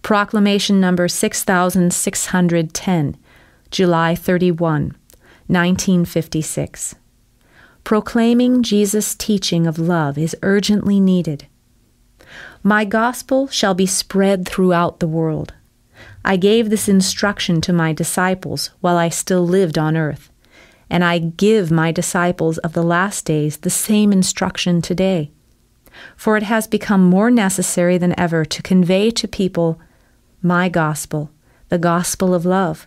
Proclamation number 6610, July 31, 1956. Proclaiming Jesus' teaching of love is urgently needed. My gospel shall be spread throughout the world. I gave this instruction to my disciples while I still lived on earth, and I give my disciples of the last days the same instruction today. For it has become more necessary than ever to convey to people my gospel, the gospel of love,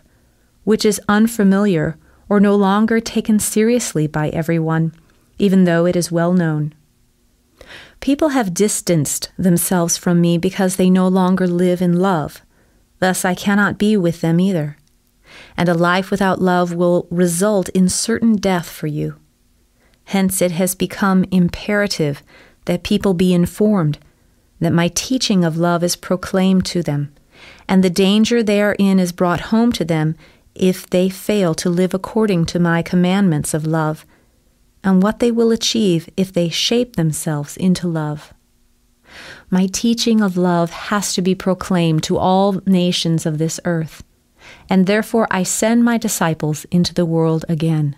which is unfamiliar or no longer taken seriously by everyone, even though it is well known. People have distanced themselves from me because they no longer live in love. Thus I cannot be with them either. And a life without love will result in certain death for you. Hence it has become imperative that people be informed that my teaching of love is proclaimed to them, and the danger therein is brought home to them if they fail to live according to my commandments of love, and what they will achieve if they shape themselves into love. My teaching of love has to be proclaimed to all nations of this earth, and therefore I send my disciples into the world again.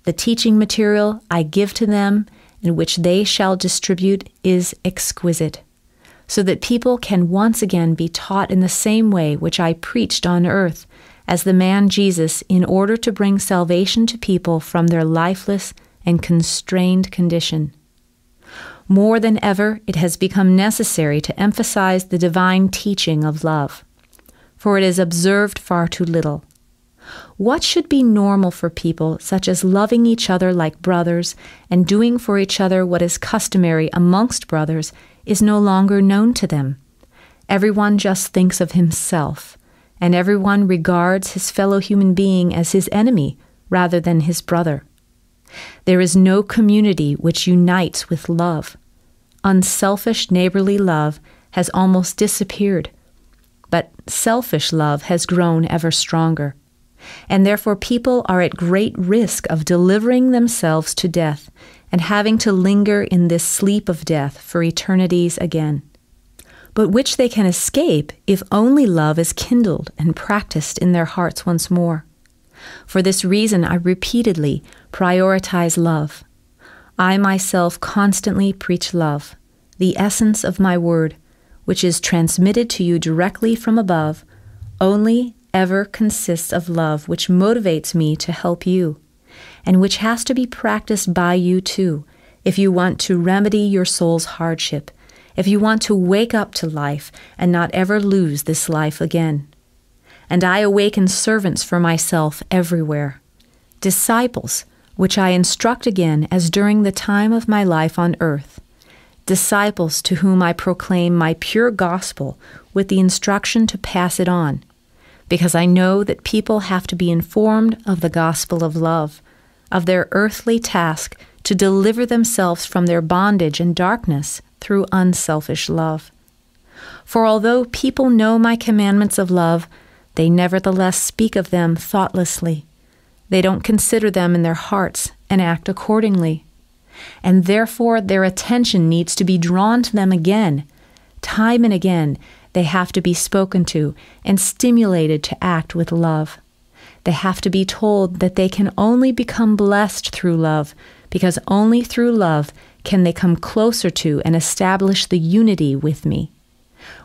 The teaching material I give to them, in which they shall distribute, is exquisite, so that people can once again be taught in the same way which I preached on earth as the man Jesus, in order to bring salvation to people from their lifeless and constrained condition. More than ever, it has become necessary to emphasize the divine teaching of love, for it is observed far too little. What should be normal for people, such as loving each other like brothers and doing for each other what is customary amongst brothers, is no longer known to them. Everyone just thinks of himself, and everyone regards his fellow human being as his enemy rather than his brother. There is no community which unites with love. Unselfish neighborly love has almost disappeared, but selfish love has grown ever stronger. And therefore people are at great risk of delivering themselves to death and having to linger in this sleep of death for eternities again, but which they can escape if only love is kindled and practiced in their hearts once more. For this reason I repeatedly prioritize love. I myself constantly preach love, the essence of my word, which is transmitted to you directly from above, only ever consists of love, which motivates me to help you, and which has to be practiced by you too, if you want to remedy your soul's hardship, if you want to wake up to life and not ever lose this life again. And I awaken servants for myself everywhere, disciples, which I instruct again as during the time of my life on earth, disciples to whom I proclaim my pure gospel with the instruction to pass it on, because I know that people have to be informed of the gospel of love, of their earthly task to deliver themselves from their bondage and darkness through unselfish love. For although people know my commandments of love, they nevertheless speak of them thoughtlessly. They don't consider them in their hearts and act accordingly. And therefore their attention needs to be drawn to them again. Time and again, they have to be spoken to and stimulated to act with love. They have to be told that they can only become blessed through love, because only through love can they come closer to and establish the unity with me,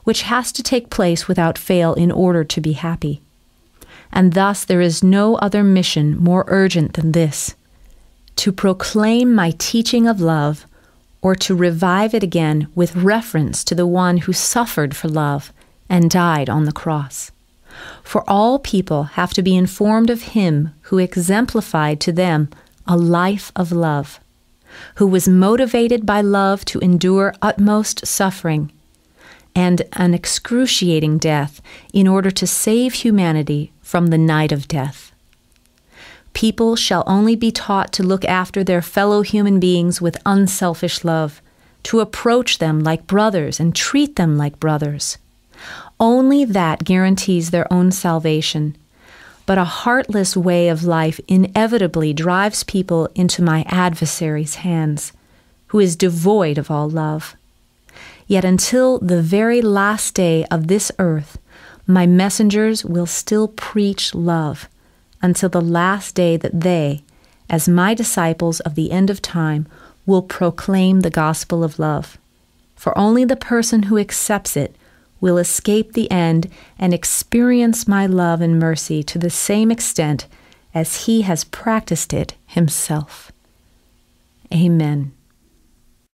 which has to take place without fail in order to be happy. And thus there is no other mission more urgent than this: to proclaim my teaching of love, or to revive it again with reference to the one who suffered for love and died on the cross. For all people have to be informed of him who exemplified to them a life of love, who was motivated by love to endure utmost suffering and an excruciating death in order to save humanity from the night of death. People shall only be taught to look after their fellow human beings with unselfish love, to approach them like brothers and treat them like brothers. Only that guarantees their own salvation. But a heartless way of life inevitably drives people into my adversary's hands, who is devoid of all love. Yet until the very last day of this earth, my messengers will still preach love until the last day that they, as my disciples of the end of time, will proclaim the gospel of love. For only the person who accepts it will escape the end and experience my love and mercy to the same extent as he has practiced it himself. Amen.